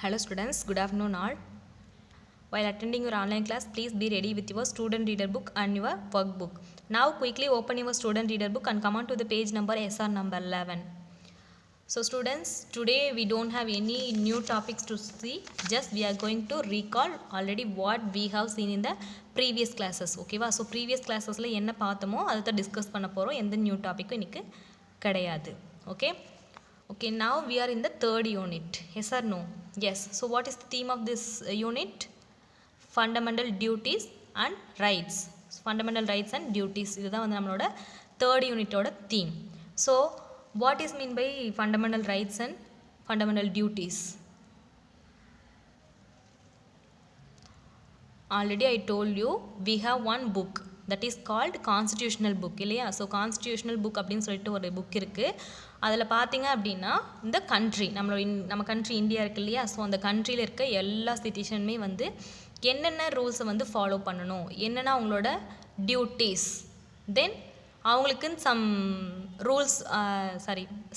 Hello students, good afternoon all. While attending your online class, please be ready with your student reader book and your workbook. Now quickly open your student reader book and come on to the page number SR number 11. So students, today we don't have any new topics to see. Just we are going to recall already what we have seen in the previous classes. Okay va? So previous classes la enna paathamo adha discuss panna porom. Endha new topic inikku kedaiyadhu. Okay. Okay, now we are in the third unit. Yes or no? Yes. So what is the theme of this unit? Fundamental duties and rights. Fundamental rights and duties. This is the third unit theme. So what is mean by fundamental rights and fundamental duties? Already I told you we have one book that is called constitutional book இல்லையா. So constitutional book அப்படின்னு சொல்லிட்டு ஒரு book இருக்குது. அதில் பார்த்தீங்க அப்படின்னா இந்த country நம்ம கண்ட்ரி இந்தியா இருக்குது இல்லையா. ஸோ அந்த கண்ட்ரியில் இருக்க எல்லா சிட்டிசனுமே வந்து என்னென்ன ரூல்ஸை வந்து ஃபாலோ பண்ணணும், என்னென்ன அவங்களோட டியூட்டிஸ், தென் அவங்களுக்குன்னு சம் ரூல்ஸ்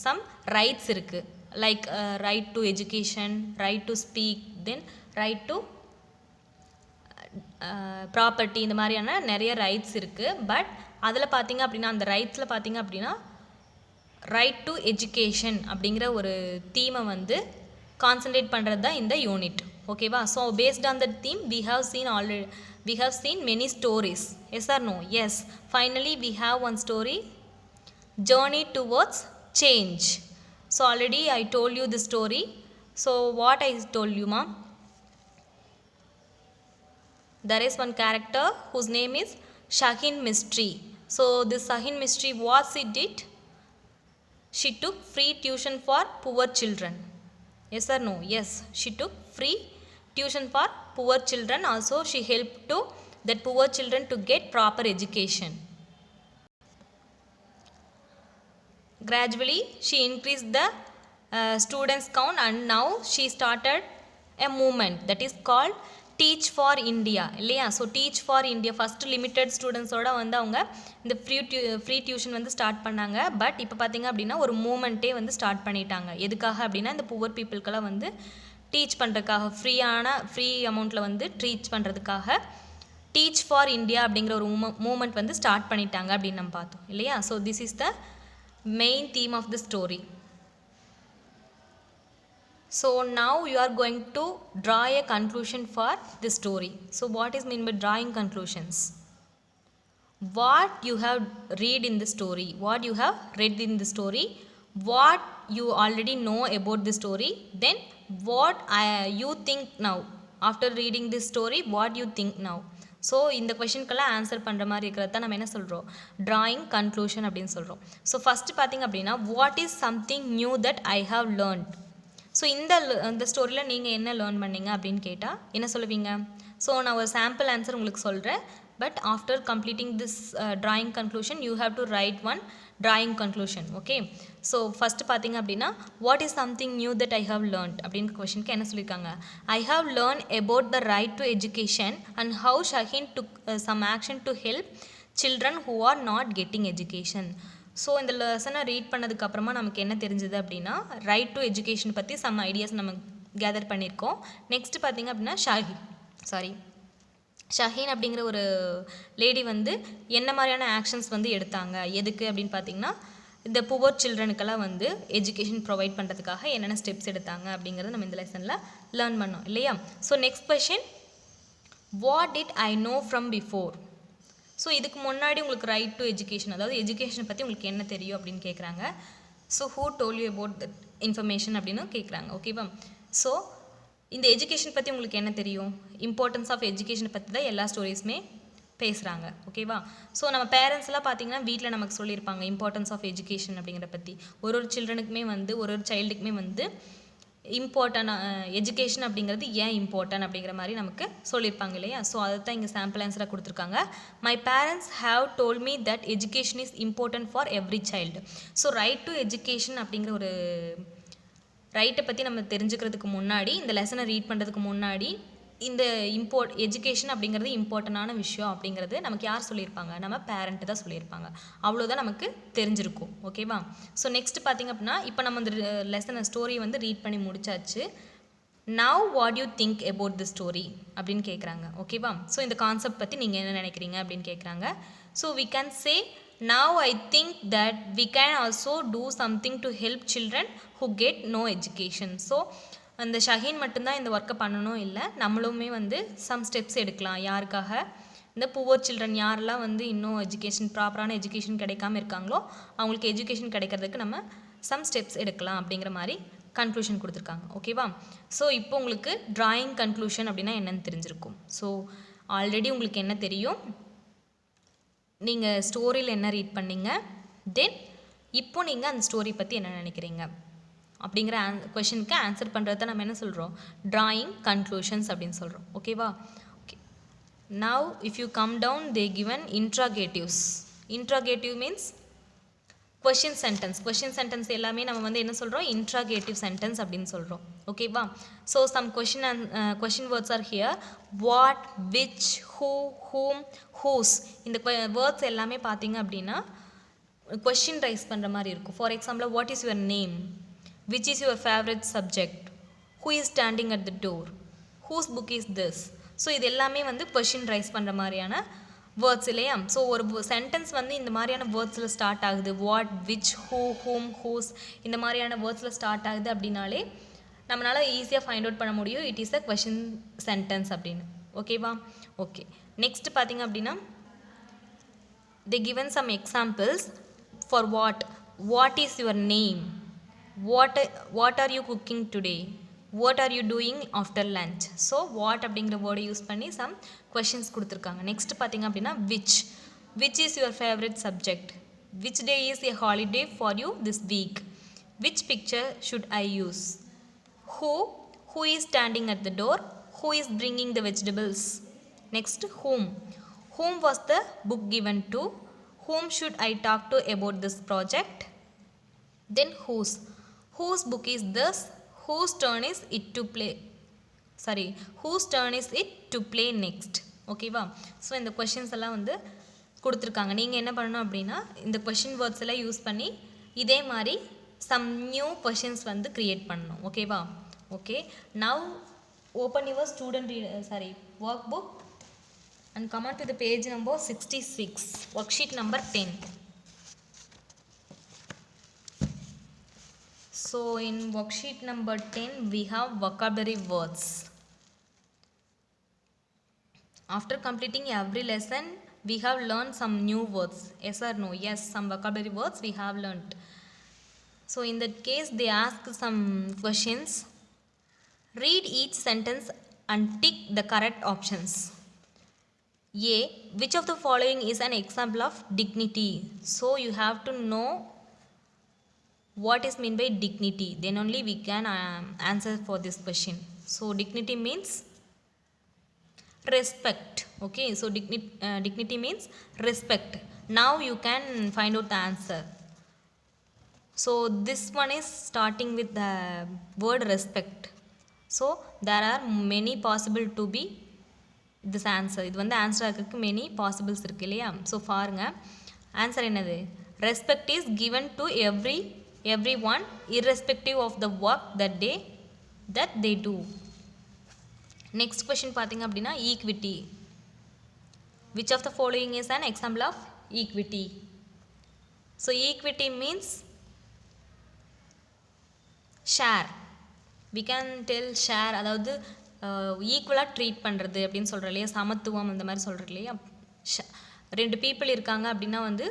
சம் ரைட்ஸ் இருக்குது. Like right to education, right to speak, then right to property, இந்த மாதிரியான நிறைய ரைட்ஸ் இருக்குது. பட் அதில் பார்த்திங்க அப்படின்னா அந்த ரைட்ஸில் பார்த்திங்க அப்படின்னா ரைட் டு எஜுகேஷன் அப்படிங்கிற ஒரு தீமை வந்து கான்சன்ட்ரேட் பண்ணுறது தான் இந்த யூனிட். ஓகேவா. So based on that theme we have seen many stories. Yes or no? Yes. Finally we have one story, Journey Towards Change. So already I told you the story. So what I told you, ma'am? There is one character whose name is Shaheen Mistry. So this Shaheen Mistry, what she did? She took free tuition for poor children. Yes or no? Yes. She took free tuition for poor children. Also she helped to that poor children to get proper education. Gradually she increased the students count and now she started a movement that is called teach for India இல்லையா. So teach for India first limited ஸ்டூடெண்ட்ஸோடு வந்து அவங்க இந்த free tuition வந்து start பண்ணாங்க. But இப்போ பார்த்திங்க அப்படின்னா ஒரு மூமெண்ட்டே வந்து ஸ்டார்ட் பண்ணிட்டாங்க. எதுக்காக அப்படின்னா இந்த புவர் பீப்புளுக்கெல்லாம் வந்து டீச் பண்ணுறதுக்காக, ஃப்ரீ அமௌண்ட்டில் வந்து டீச் பண்ணுறதுக்காக டீச் ஃபார் இந்தியா அப்படிங்கிற ஒரு மூமெண்ட் வந்து ஸ்டார்ட் பண்ணிட்டாங்க அப்படின்னு நம்ம பார்த்தோம் இல்லையா. So this is the main theme of the story. So now you are going to draw a conclusion for this story. So what is mean by drawing conclusions? What you have read in the story, what you have read in the story, what you already know about the story, then what you think now after reading this story, what you think now. So இந்த கொஷினுக்கெல்லாம் answer பண்ணுற மாதிரி இருக்கிறது தான் நம்ம என்ன சொல்கிறோம், drawing conclusion அப்படின்னு சொல்கிறோம். ஸோ ஃபஸ்ட்டு பார்த்திங்க அப்படின்னா what is something new that I have learned. So இந்த ஸ்டோரியில் நீங்கள் என்ன லேர்ன் பண்ணீங்க அப்படின்னு கேட்டால் என்ன சொல்லுவீங்க? ஸோ நான் ஒரு சாம்பிள் ஆன்சர் உங்களுக்கு சொல்கிறேன். But after completing this drawing conclusion you have to write one drawing conclusion. Okay. So first பார்த்தீங்க அப்படின்னா what is something new that I have learned அப்படின்னு கொஷனுக்கு என்ன சொல்லியிருக்காங்க? I have learn about the right to education and how Shaheen took some action to help children who are not getting education. So இந்த லெசனை read பண்ணதுக்கப்புறமா நமக்கு என்ன தெரிஞ்சது அப்படின்னா ரைட் டு எஜுகேஷன் பற்றி சம் ஐடியாஸ் நம்ம கேதர் பண்ணியிருக்கோம். நெக்ஸ்ட்டு பார்த்திங்க அப்படின்னா ஷஹீன் அப்படிங்கிற ஒரு லேடி வந்து என்ன மாதிரியான ஆக்ஷன்ஸ் வந்து எடுத்தாங்க, எதுக்கு அப்படின்னு பார்த்திங்கன்னா இந்த புவர் சில்ட்ரனுக்கெல்லாம் வந்து எஜுகேஷன் ப்ரொவைட் பண்ணுறதுக்காக என்னென்ன ஸ்டெப்ஸ் எடுத்தாங்க அப்படிங்கிறத நம்ம இந்த லெசனில் லேர்ன் பண்ணோம் இல்லையா. So next question, what did I know from before. So இதுக்கு முன்னாடி உங்களுக்கு ரைட் டு எஜுகேஷன், அதாவது எஜுகேஷனை பற்றி உங்களுக்கு என்ன தெரியும் அப்படின்னு கேட்குறாங்க. So who told you about that information அப்படின்னு கேட்குறாங்க. ஓகேவா. ஸோ இந்த எஜுகேஷன் பற்றி உங்களுக்கு என்ன தெரியும், இம்பார்ட்டன்ஸ் ஆஃப் எஜுகேஷனை பற்றி தான் எல்லா ஸ்டோரிஸுமே பேசுகிறாங்க. ஓகேவா. ஸோ நம்ம பேரண்ட்ஸ்லாம் பார்த்திங்கன்னா வீட்டில் நமக்கு சொல்லியிருப்பாங்க இம்பார்ட்டன்ஸ் ஆஃப் எஜுகேஷன் அப்படிங்கிற பற்றி. ஒரு சில்ட்ரனுக்குமே வந்து ஒரு சைல்டுக்குமே வந்து இம்பார்ட்டன் எஜுகேஷன் அப்படிங்கிறது ஏன் இம்பார்ட்டன் அப்படிங்கிற மாதிரி நமக்கு சொல்லியிருப்பாங்க இல்லையா. ஸோ அதை தான் இங்கே சாம்பிள் ஆன்சராக கொடுத்துருக்காங்க. My parents have told me that education is important for every child. So right to education அப்படிங்கிற ஒரு ரைட்டை பற்றி நம்ம தெரிஞ்சுக்கிறதுக்கு முன்னாடி, இந்த லெசனை ரீட் பண்ணுறதுக்கு முன்னாடி இந்த எஜுகேஷன் அப்படிங்கிறது இம்பார்ட்டண்டான விஷயம் அப்படிங்கிறது நமக்கு யார் சொல்லியிருப்பாங்க, நம்ம பேரண்ட்டு தான் சொல்லியிருப்பாங்க. அவ்வளோதான் நமக்கு தெரிஞ்சிருக்கும். ஓகேவா. ஸோ நெக்ஸ்ட் பார்த்திங்க அப்படின்னா இப்போ நம்ம இந்த லெசனை ஸ்டோரியை வந்து ரீட் பண்ணி முடிச்சாச்சு. now what do you think about the story அப்படின்னு கேட்குறாங்க. ஓகேவா? ஸோ இந்த கான்செப்ட் பற்றி நீங்கள் என்ன நினைக்கிறீங்க அப்படின்னு கேட்குறாங்க. So we can say now I think that we can also do something to help children who get no education. So அந்த ஷஹீன் மட்டும்தான் இந்த ஒர்க்கை பண்ணணும் இல்லை, நம்மளுமே வந்து சம் ஸ்டெப்ஸ் எடுக்கலாம். யாருக்காக? இந்த புவர் சில்ட்ரன் யாரெல்லாம் வந்து இன்னும் எஜுகேஷன் ப்ராப்பரான எஜுகேஷன் கிடைக்காம இருக்காங்களோ அவங்களுக்கு எஜுகேஷன் கிடைக்கிறதுக்கு நம்ம சம் ஸ்டெப்ஸ் எடுக்கலாம் அப்படிங்கிற மாதிரி கன்க்ளூஷன் கொடுத்துருக்காங்க. ஓகேவா? ஸோ இப்போ உங்களுக்கு ட்ராயிங் கன்க்ளூஷன் அப்படின்னா என்னென்னு தெரிஞ்சிருக்கும். ஸோ ஆல்ரெடி உங்களுக்கு என்ன தெரியும், நீங்கள் ஸ்டோரியில் என்ன ரீட் பண்ணீங்க, தென் இப்போ நீங்கள் அந்த ஸ்டோரி பற்றி என்ன நினைக்கிறீங்க அப்படிங்கிற கொஷனுக்கு ஆன்சர் பண்ணுறத நம்ம என்ன சொல்கிறோம், ட்ராயிங் கன்க்ளூஷன்ஸ் அப்படின்னு சொல்கிறோம். ஓகேவா? Okay. Now if you come down the given interrogatives. Interrogative means question sentence. Question sentence எல்லாமே நம்ம வந்து என்ன சொல்கிறோம், இன்ட்ராகேட்டிவ் சென்டென்ஸ் அப்படின்னு சொல்கிறோம். ஓகேவா? So some question words are here. What, which, who, whom, whose. இந்த வேர்ட்ஸ் எல்லாமே பார்த்தீங்க அப்படின்னா கொஷின் ரைஸ் பண்ணுற மாதிரி இருக்கும். For example, what is your name, which is your favourite subject, who is standing at the door, whose book is this. So இது எல்லாமே வந்து கொஷின் ரைஸ் பண்ணுற மாதிரியான வேர்ட்ஸ் இல்லையா? ஸோ ஒரு சென்டென்ஸ் வந்து இந்த மாதிரியான வேர்ட்ஸில் ஸ்டார்ட் ஆகுது, what, which, who, whom, whose, இந்த மாதிரியான வேர்ட்ஸில் ஸ்டார்ட் ஆகுது அப்படின்னாலே நம்மளால் ஈஸியாக ஃபைண்ட் அவுட் பண்ண முடியும் it is a question sentence அப்படின்னு. ஓகேவா? ஓகே. நெக்ஸ்ட் பார்த்தீங்க அப்படின்னா they given some examples for what is your name, what are you cooking today, what are you doing after lunch. So what அப்படிங்கிற வேர்டை use பண்ணி some questions கொடுத்துருக்காங்க. Next பார்த்தீங்க அப்படின்னா which is your favorite subject, which day is a holiday for you this week, which picture should I use, who is standing at the door, who is bringing the vegetables. Next, whom was the book given to, whom should I talk to about this project. Then whose book is this, whose turn is it to play next. ஓகேவா? So இந்த questions எல்லாம் வந்து கொடுத்துருக்காங்க. நீங்கள் என்ன பண்ணணும் அப்படின்னா இந்த கொஷின் வேர்ட்ஸ் எல்லாம் யூஸ் பண்ணி இதே மாதிரி சம் நியூ கொஷின்ஸ் வந்து க்ரியேட் பண்ணணும். ஓகேவா? Okay. Now open your work book and come on to the page number 66, worksheet number 10. So in worksheet number 10 we have vocabulary words. After completing every lesson we have learned some new words. Yes or no? Yes, some vocabulary words we have learnt. So in that case they ask some questions. Read each sentence and tick the correct options. A. Which of the following is an example of dignity? So you have to know what is meant by dignity. Then only we can answer for this question. So dignity means respect. Okay. So dignity means respect. Now you can find out the answer. So this one is starting with the word respect. So there are many possible to be this answer. இது வந்து answer ஆகிறதுக்கு many possibles இருக்குது இல்லையா? So பாருங்க, answer என்னது? Respect is given to every one irrespective of the work that they do. Next question பார்த்தீங்க அப்படின்னா equity. which of the following is an example of equity? So equity means share. We can tell share, அதாவது ஈக்குவலாக treat பண்ணுறது அப்படின்னு சொல்கிறோம் இல்லையா, சமத்துவம் அந்த மாதிரி சொல்கிறோம் இல்லையா. ரெண்டு பீப்புள் இருக்காங்க அப்படின்னா வந்து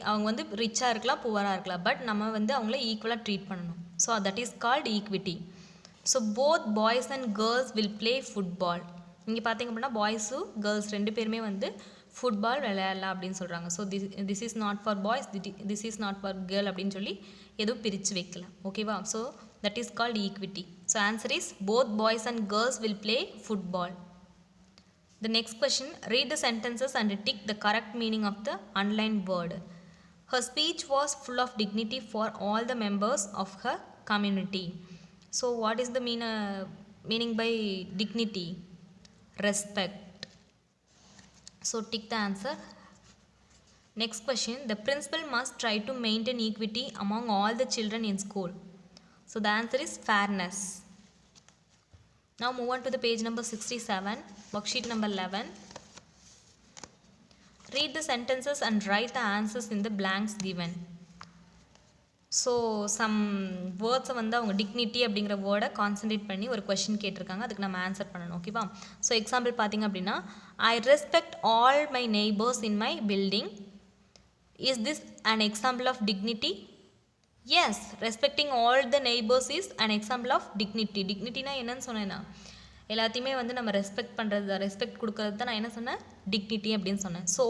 அவங்க வந்து ரிச்சாக இருக்கலாம், புவராக இருக்கலாம், பட் நம்ம வந்து அவங்கள ஈக்குவலாக ட்ரீட் பண்ணணும். So that is called equity. So both boys and girls will play football. இங்கே பார்த்திங்க அப்படின்னா பாய்ஸு கேர்ள்ஸ் ரெண்டு பேருமே வந்து ஃபுட்பால் விளையாடலாம் அப்படின்னு சொல்கிறாங்க. So this is not for boys, this is not for girl அப்படின்னு சொல்லி எதுவும் பிரித்து வைக்கலாம். ஓகேவா? So that is called equity. So answer is both boys and girls will play football. The next question, read the sentences and tick the correct meaning of the underlined word. Her speech was full of dignity for all the members of her community. So what is the meaning by dignity? Respect. So tick the answer. Next question, the principal must try to maintain equity among all the children in school. So the answer is fairness. Now move on to the page number 67, worksheet number 11. Read the sentences and write the answers in the blanks given. So some வேர்ட்ஸை வந்து அவங்க dignity அப்படிங்கிற வேர்டை concentrate பண்ணி ஒரு question கேட்டிருக்காங்க, அதுக்கு நம்ம ஆன்சர் பண்ணணும். ஓகேவா? ஸோ எக்ஸாம்பிள் பார்த்திங்க அப்படின்னா, I respect all my neighbours in my building. Is this an example of dignity? Yes, respecting all the neighbors is an example of dignity. டிக்னிட்டினா என்னன்னு சொன்னேன்னா, எல்லாத்தையுமே வந்து நம்ம ரெஸ்பெக்ட் பண்ணுறது, ரெஸ்பெக்ட் கொடுக்கறது தான் நான் என்ன சொன்னேன், டிக்னிட்டி அப்படின்னு சொன்னேன். ஸோ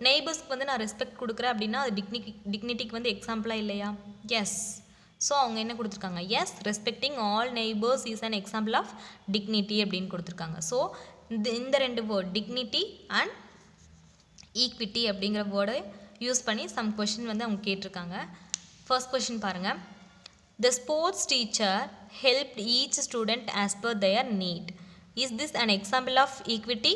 நெய்பர்ஸ்க்கு வந்து நான் ரெஸ்பெக்ட் கொடுக்குறேன் அப்படின்னா அது டிக்னிட்டிக்கு வந்து எக்ஸாம்பிளாக இல்லையா? எஸ். ஸோ அவங்க என்ன கொடுத்துருக்காங்க, yes respecting all neighbours is an example of dignity அப்படின்னு கொடுத்துருக்காங்க. ஸோ இந்த ரெண்டு வேர்ட் டிக்னிட்டி அண்ட் ஈக்விட்டி அப்படிங்கிற வேர்டை யூஸ் பண்ணி சம் கொஷின் வந்து அவங்க கேட்டிருக்காங்க. ஃபர்ஸ்ட் கொஷின் பாருங்கள். The sports teacher helped each student as per their need. Is this an example of equity?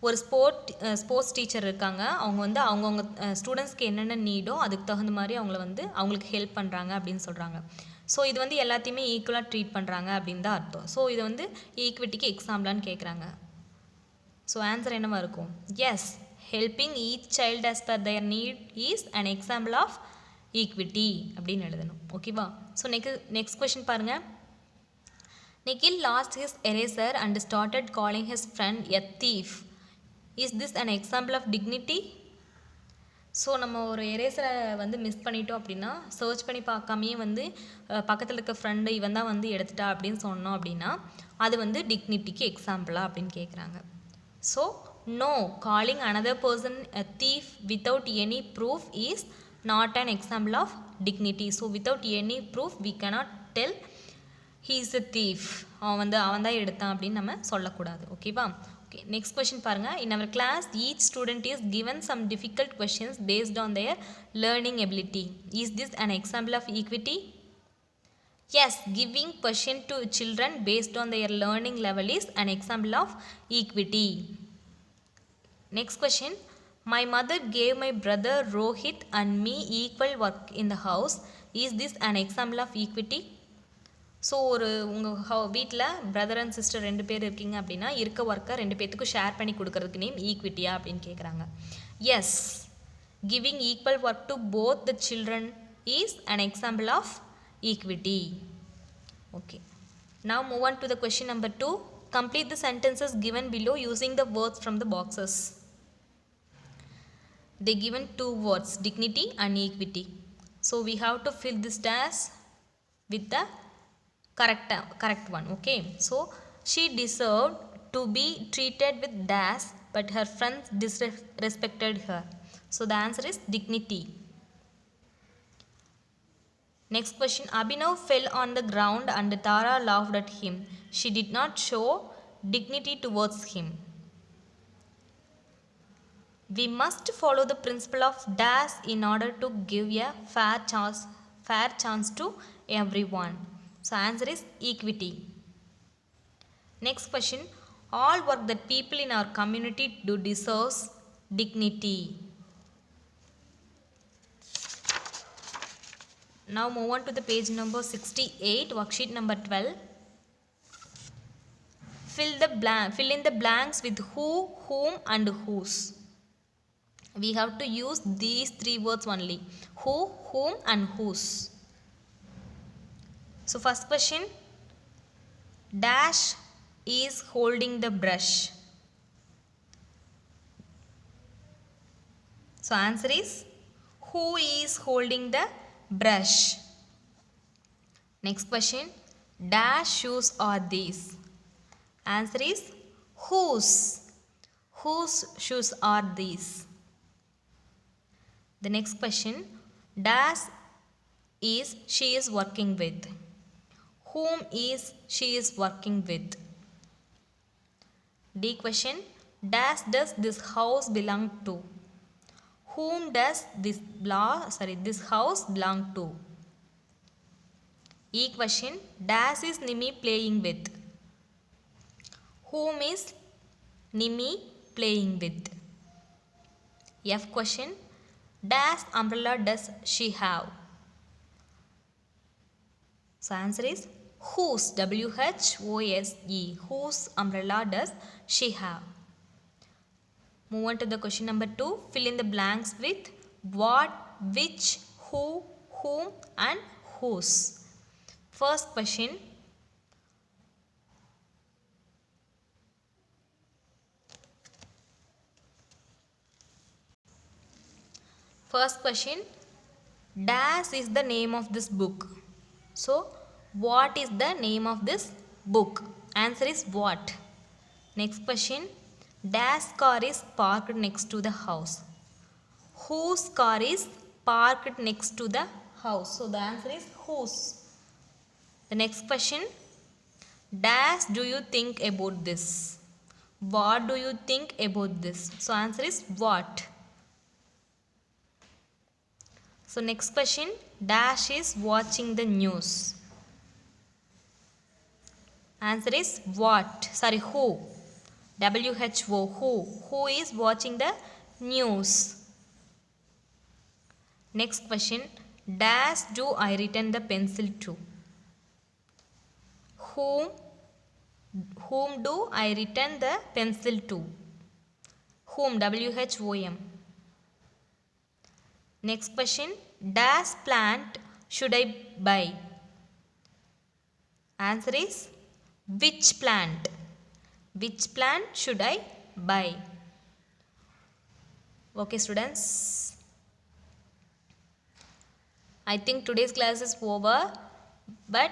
ஒரு ஸ்போர்ட்ஸ் டீச்சர் இருக்காங்க, அவங்க வந்து அவங்கவுங்க ஸ்டூடெண்ட்ஸ்க்கு என்னென்ன நீடோ அதுக்கு தகுந்த மாதிரி அவங்களுக்கு ஹெல்ப் பண்ணுறாங்க அப்படின்னு சொல்கிறாங்க. ஸோ இது வந்து எல்லாத்தையுமே ஈக்குவலாக ட்ரீட் பண்ணுறாங்க அப்படின்னு தான் அர்த்தம். ஸோ இது வந்து ஈக்விட்டிக்கு எக்ஸாம்பிளான்னு கேட்குறாங்க. ஸோ ஆன்சர் என்னவா இருக்கும்? Yes, helping each child as per their need is an example of equity அப்படின்னு எழுதணும். ஓகேவா? ஸோ நெக்ஸ்ட் கொஷின் பாருங்கள். Nikhil lost his eraser and started calling his friend a thief. Is this an example of dignity? So நம்ம ஒரு எரேசரை வந்து miss பண்ணிட்டோம் அப்படின்னா search பண்ணி பார்க்காமையே வந்து பக்கத்தில் இருக்க ஃப்ரெண்டு இவன் தான் வந்து எடுத்துட்டா அப்படின்னு சொன்னோம் அப்படின்னா அது வந்து டிக்னிட்டிக்கு எக்ஸாம்பிளா அப்படின்னு கேட்குறாங்க. So no, calling another person a thief without any proof is not an example of dignity. So without any proof we cannot tell he is a thief. அவன் தான் எடுத்தான் அப்படின்னு நம்ம சொல்லக்கூடாது. ஓகேவா? ஓகே, நெக்ஸ்ட் கொஷின் பாருங்கள். In our class each student is given some difficult questions based on their learning ability. Is this an example of equity? Yes, giving question to children based on their learning level is an example of equity. Next question. My mother gave my brother Rohit and me equal work in the house. Is this an example of equity? So உங்கள் வீட்டில் brother and sister 2 பேர் இருக்கீங்க அப்படின்னா இருக்க ஒர்க்கை 2 பேர்த்துக்கும் share பண்ணி கொடுக்கறதுக்கு நேம் ஈக்விட்டியா அப்படின்னு கேட்குறாங்க. Yes, giving equal work to both the children is an example of equity. Okay, now move on to the question number 2. Complete the sentences given below using the words from the boxes. They given 2 words, dignity and equity. So we have to fill this dash with the correct one. Okay, so she deserved to be treated with dash but her friends disrespected her. So the answer is dignity. Next question. Abhinav fell on the ground and Tara laughed at him. She did not show dignity towards him. We must follow the principle of dash in order to give a fair chance to everyone. So answer is equity. Next question. All work that people in our community do deserves dignity. Now move on to the page number 68, worksheet number 12. Fill in the blanks with who, whom and whose. We have to use these 3 words only, who, whom and whose. So first question, dash is holding the brush. So answer is who is holding the brush. Next question, dash shoes are these. Answer is whose. Whose shoes are these? The next question, dash is she is working with. Whom is she is working with? D question, dash does this house belong to? Whom does this house belong to? E question, dash is Nimi playing with? Whom is Nimi playing with? F question, dash umbrella does she have? So answer is Whose, W-H-O-S-E, whose umbrella does she have? Move on to the question number 2. Fill in the blanks with what, which, who, whom and whose. First question. First question. Dash is the name of this book. So, what is the name of this book? Answer is what. Next question. Dash car is parked next to the house. Whose car is parked next to the house? So, the answer is whose. The next question. Dash do you think about this? What do you think about this? So, answer is what. So, next question. Dash is watching the news. Answer is what? Sorry, who? W-H-O, who? Who is watching the news? Next question. Dash do I return the pencil to? Whom do I return the pencil to? Whom, W-H-O-M. Next question. Dash plant should I buy? Answer is which plant? Which plant should I buy? Okay, students. I think today's class is over, but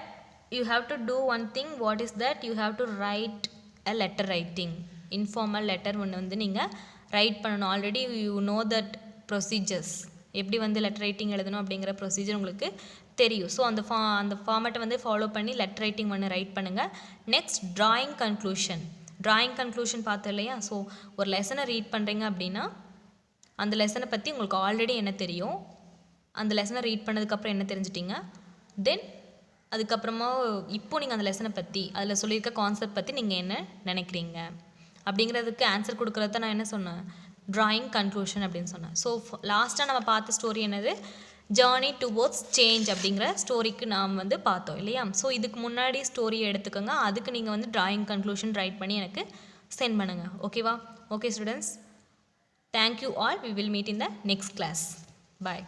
you have to do one thing. What is that? You have to write a letter writing. Informal letter ஒன்று வந்து நீங்கள் right பண்ணணும். Already you know that procedures. எப்படி வந்து letter writing எழுதணும் அப்படிங்கிற procedure உங்களுக்கு தெரியும். ஸோ அந்த ஃபார்மேட்டை வந்து ஃபாலோ பண்ணி லெட்டர் ரைட்டிங் ஒன்று ரைட் பண்ணுங்கள். Next drawing conclusion. Drawing conclusion பார்த்தோம் இல்லையா? ஸோ ஒரு லெசனை ரீட் பண்ணுறீங்க அப்படின்னா அந்த லெசனை பற்றி உங்களுக்கு ஆல்ரெடி என்ன தெரியும், அந்த லெசனை ரீட் பண்ணதுக்கப்புறம் என்ன தெரிஞ்சிட்டிங்க, தென் அதுக்கப்புறமா இப்போது நீங்கள் அந்த லெசனை பற்றி அதில் சொல்லியிருக்க கான்செப்ட் பற்றி நீங்கள் என்ன நினைக்கிறீங்க அப்படிங்கிறதுக்கு ஆன்சர் கொடுக்குறது தான் நான் என்ன சொன்னேன், ட்ராயிங் கன்க்ளூஷன் அப்படின்னு சொன்னேன். ஸோ லாஸ்ட்டாக நம்ம பார்த்த ஸ்டோரி என்னது, ஜேர்னி டுவோர்ட்ஸ் சேஞ்ச் அப்படிங்கிற ஸ்டோரிக்கு நாம் வந்து பார்த்தோம் இல்லையா? ஸோ இதுக்கு முன்னாடி ஸ்டோரியை எடுத்துக்கோங்க, அதுக்கு நீங்கள் வந்து ட்ராயிங் கன்க்ளூஷன் ரைட் பண்ணி எனக்கு சென்ட் பண்ணுங்கள். ஓகேவா? Okay students, thank you all. We will meet in the next class. Bye.